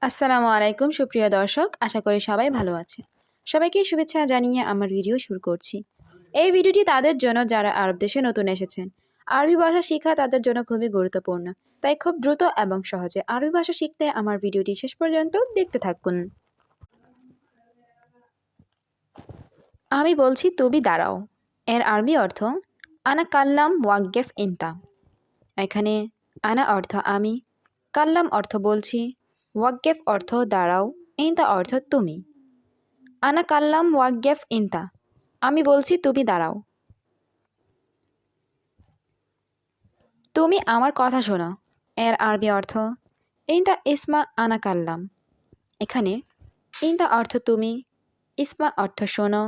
আসসালামু আলাইকুম সুপ্রিয় দর্শক, আশা করি সবাই ভালো আছে। সবাইকে শুভেচ্ছা জানিয়ে আমার ভিডিও শুরু করছি। এই ভিডিওটি তাদের জন্য যারা আরব দেশে নতুন এসেছেন। আরবি ভাষা শেখা তাদের জন্য খুবই গুরুত্বপূর্ণ, তাই খুব দ্রুত এবং সহজে আরবি ভাষা শিখতে আমার ভিডিওটি শেষ পর্যন্ত দেখতে থাকুন। আমি বলছি তুমি দাঁড়াও, এর আরবি অর্থ আনা কাল্লাম ওয়াকগেফ ইনতা। এখানে আনা অর্থ আমি, কাল্লাম অর্থ বলছি, ওয়াকগেফ অর্থ দাঁড়াও, ইনতা অর্থ তুমি। আনা কাল্লাম ওয়াকগেফ ইনতা, আমি বলছি তুমি দাঁড়াও। তুমি আমার কথা শোনো, এর আরবি অর্থ ইনতা ইসমা আনা কাল্লাম। এখানে ইনতা অর্থ তুমি, ইসমা অর্থ শোনো,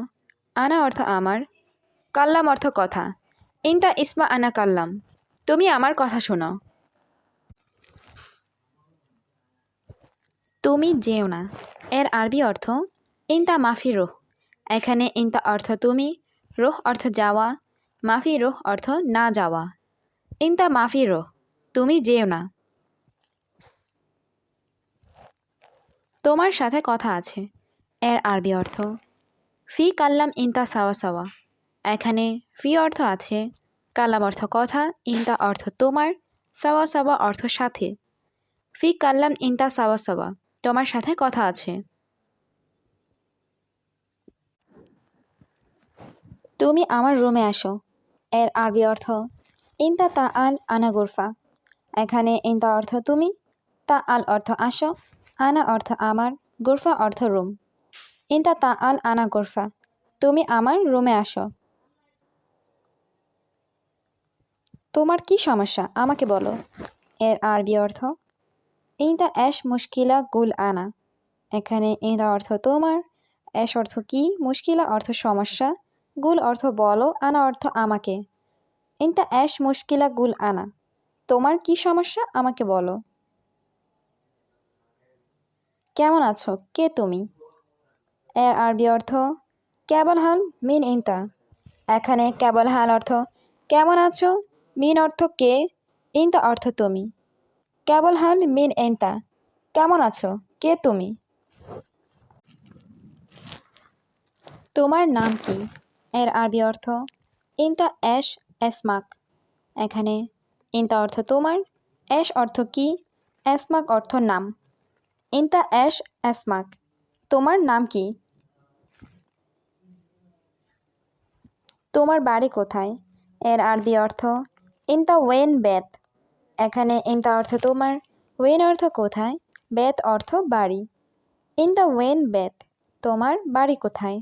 আনা অর্থ আমার, কাল্লাম অর্থ কথা। ইনতা ইসমা আনা কাল্লাম, তুমি আমার কথা শোনো। তুমি যেও না, এর আরবি অর্থ ইনতা মাফি রোহ। এখানে ইনতা অর্থ তুমি, রোহ অর্থ যাওয়া, মাফি রোহ অর্থ না যাওয়া। ইনতা মাফি রোহ, তুমি যেও না। তোমার সাথে কথা আছে, এর আরবি অর্থ ফি কাল্লাম ইনতা সাওয়া সাওয়া। এখানে ফি অর্থ আছে, কাল্লাম অর্থ কথা, ইনতা অর্থ তোমার, সাওয়া সাওয়া অর্থ সাথে। ফি কাল্লাম ইনতা সাওয়া সাওয়া, তোমার সাথে কথা আছে। তুমি আমার রুমে আসো, এর আরবি অর্থ ইনতা তা আল আনা গুরফা। এখানে ইনতা অর্থ তুমি, তা আল অর্থ আসো, আনা অর্থ আমার, গুরফা অর্থ রুম। ইনতা তা আল আনা গুরফা, তুমি আমার রুমে আসো। তোমার কি সমস্যা আমাকে বলো, এর আরবি অর্থ ইনতা এশ মুশকিলা গুল আনা। এখানে ইনতা অর্থ তোমার, এশ অর্থ কি, মুশকিলা অর্থ সমস্যা, গুল অর্থ বলো, আনা অর্থ আমাকে। ইনতা এশ মুশকিলা গুল আনা, তোমার কি সমস্যা আমাকে বলো। কেমন আছো, কে তুমি, এর আরবি অর্থ কেবল হাল মিন ইনতা। এখানে কেবল হাল অর্থ কেমন আছো, মিন অর্থ কে, ইনতা অর্থ তুমি। কেবল হাল মিন ইনতা, কেমন আছো, কে তুমি। তোমার নাম কি, এর আরবি অর্থ ইনতা এশ এসমাক। এখানে ইনতা অর্থ তোমার, এশ অর্থ কি, এসমাক অর্থ নাম। ইনতা এশ এসমাক, তোমার নাম কি। তোমার বাড়ি কোথায়, এর আরবি অর্থ ইনতা ওয়েন বেত। এখানে ইনতা অর্থ তোমার, ওয়েন অর্থ কোথায়, বেত অর্থ বাড়ি। ইনতা ওয়েন বেত, তোমার বাড়ি কোথায়।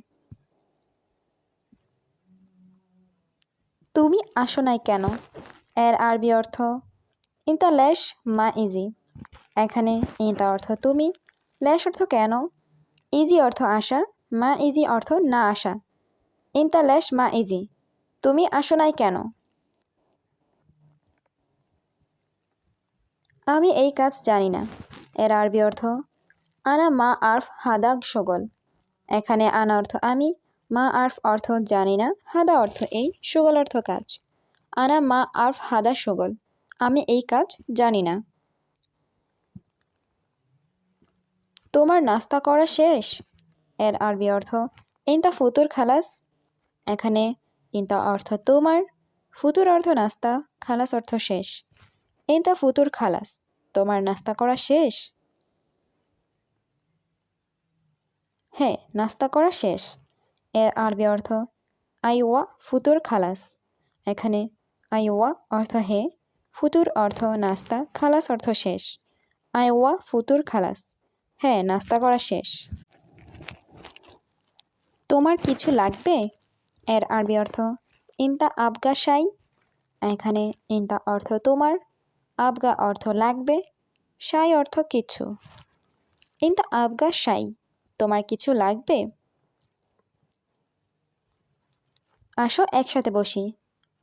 তুমি আসো নাই কেন, এর আরবি অর্থ ইনতা লেশ মা ইজি। এখানে ইনতা অর্থ তুমি, লেশ অর্থ কেন, ইজি অর্থ আসা, মা ইজি অর্থ না আসা। ইনতা লেশ মা ইজি, তুমি আসো নাই কেন। আমি এই কাজ জানি না, এর আরবি অর্থ আনা মা আর্ফ হাদাগ শগল। এখানে আনা অর্থ আমি, মা আর্ফ অর্থ জানি না, হাদা অর্থ এই, শগল অর্থ কাজ। আনা মা আর্ফ হাদা শগল, আমি এই কাজ জানি না। তোমার নাস্তা করা শেষ, এর আরবি অর্থ ইনতা ফুতুর খালাস। এখানে ইনতা অর্থ তোমার, ফুতুর অর্থ নাস্তা, খালাস অর্থ শেষ। ইনতা ফুতুর খালাস, তোমার নাস্তা করা শেষ। হ্যাঁ, নাস্তা করা শেষ, এর আরবি অর্থ আইওয়া ফুতুর খালাস। এখানে আইওয়া অর্থ হে, ফুতুর অর্থ নাস্তা, খালাস অর্থ শেষ। আইওয়া ফুতুর খালাস, হ্যাঁ নাস্তা করা শেষ। তোমার কিছু লাগবে, এর আরবি অর্থ ইনতা আবগা শাই। এখানে ইনতা অর্থ তোমার, আবগা অর্থ লাগবে, শাই অর্থ কিছু। ইনতা আবগা শাই, তোমার কিছু লাগবে। আসো একসাথে বসি,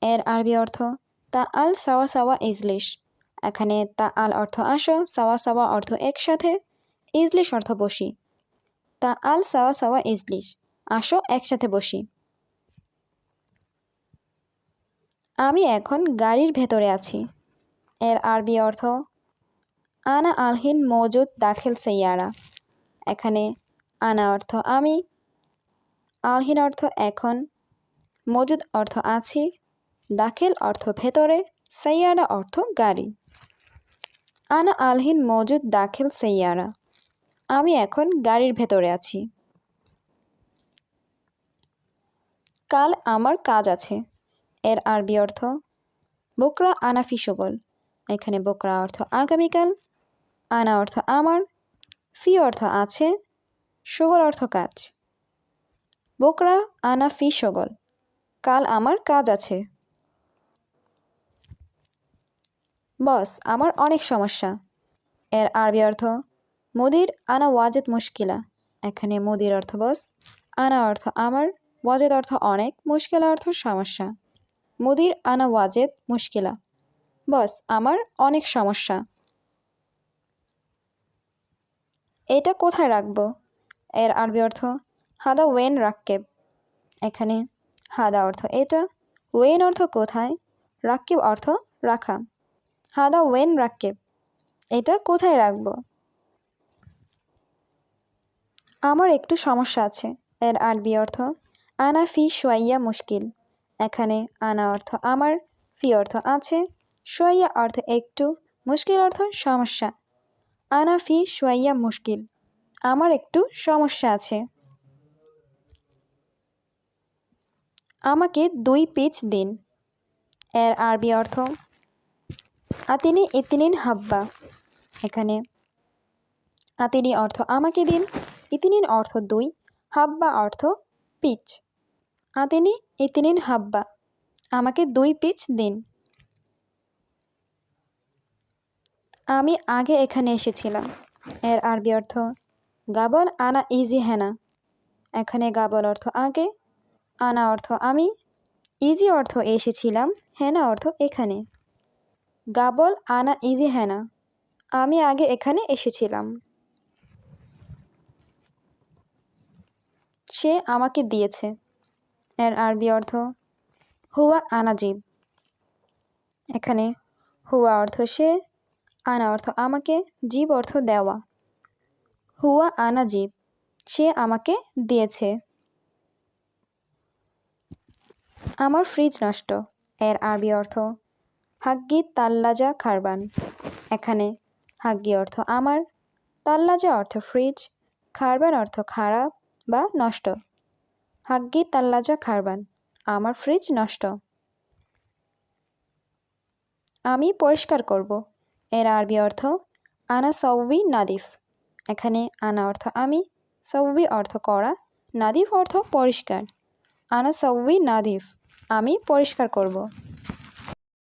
এর আরবি অর্থ তা আল সাওয়া সাওয়া ইজলিশ। এখানে তা আল অর্থ আসো, সাওয়া সাওয়া অর্থ একসাথে, ইজলিশ অর্থ বসি। তা আল সাওয়া সাওয়া ইজলিশ, আসো একসাথে বসি। আমি এখন গাড়ির ভেতরে আছি, এর আরবি অর্থ আনা আলহিন মজুদ দাখিল সাইয়ারা। এখানে আনা অর্থ আমি, আলহিন অর্থ এখন, মজুদ অর্থ আছি, দাখিল অর্থ ভেতরে, সাইয়ারা অর্থ গাড়ি। আনা আলহিন মজুদ দাখিল সাইয়ারা। আমি এখন গাড়ির ভেতরে আছি। কাল আমার কাজ আছে। এর আরবি অর্থ বকরা আনা ফি শগল। এখানে বকরা অর্থ আগামীকাল, আনা অর্থ আমার, ফি অর্থ আছে, শগল অর্থ কাজ। বকরা আনা ফি শগল। কাল আমার কাজ আছে। বস, আমার অনেক সমস্যা। এর আরবি অর্থ মুদির আনা ওয়াজেদ মুশকিলা। এখানে মুদির অর্থ বস, আনা অর্থ আমার, ওয়াজেদ অর্থ অনেক, মুশকিলা অর্থ সমস্যা। মুদির আনা ওয়াজেদ মুশকিলা। বস, আমার অনেক সমস্যা। এটা কোথায় রাখবো? এর আরবি অর্থ হাদা ওয়েন রাক্কেব। এখানে হাদা অর্থ এটা, ওয়েন অর্থ কোথায়, রাক্কেব অর্থ রাখা। হাদা ওয়েন রাক্কেব। এটা কোথায় রাখবো? আমার একটু সমস্যা আছে। এর আরবি অর্থ আনা ফি শোয়াইয়া মুশকিল। এখানে আনা অর্থ আমার, ফি অর্থ আছে, শোয়াইয়া অর্থ একটু, মুশকিল অর্থ সমস্যা। আনা ফি শোয়াইয়া মুশকিল। আমার একটু সমস্যা আছে। আমাকে 2 পিচ দিন। এর আরবি অর্থ আতিনি ইতিনিন হাব্বা। এখানে আতিনি অর্থ আমাকে দিন, ইতিনিন অর্থ 2, হাব্বা অর্থ পিচ। আতিনি ইতিনিন হাব্বা। আমাকে 2 পিচ দিন। আমি আগে এখানে এসেছিলাম। এর আরবি অর্থ গাবল আনা ইজি হেনা। এখানে গাবল অর্থ আগে, আনা অর্থ আমি, ইজি অর্থ এসেছিলাম, হেনা অর্থ এখানে। গাবল আনা ইজি হেনা। আমি আগে এখানে এসেছিলাম। সে আমাকে দিয়েছে। এর আরবি অর্থ হুয়া আনাজিব। এখানে হুয়া অর্থ সে, আনা অর্থ আমাকে, জীব অর্থ দেওয়া। হুয়া আনাজিব। সে আমাকে দিয়েছে। আমার ফ্রিজ নষ্ট। এর আরবি অর্থ হাগ্গি তাল্লাজা খারবান। এখানে হাগ্গি অর্থ আমার, তাল্লাজা অর্থ ফ্রিজ, খারবান অর্থ খারাপ বা নষ্ট। হাগ্গি তাল্লাজা খারবান। আমার ফ্রিজ নষ্ট। আমি পরিষ্কার করব। এর আরবি অর্থ আনা সৌবি নাদিফ। এখানে আনা অর্থ আমি, সৌবি অর্থ করা, নাদিফ অর্থ পরিষ্কার। আনা সৌবি নাদিফ। আমি পরিষ্কার করব।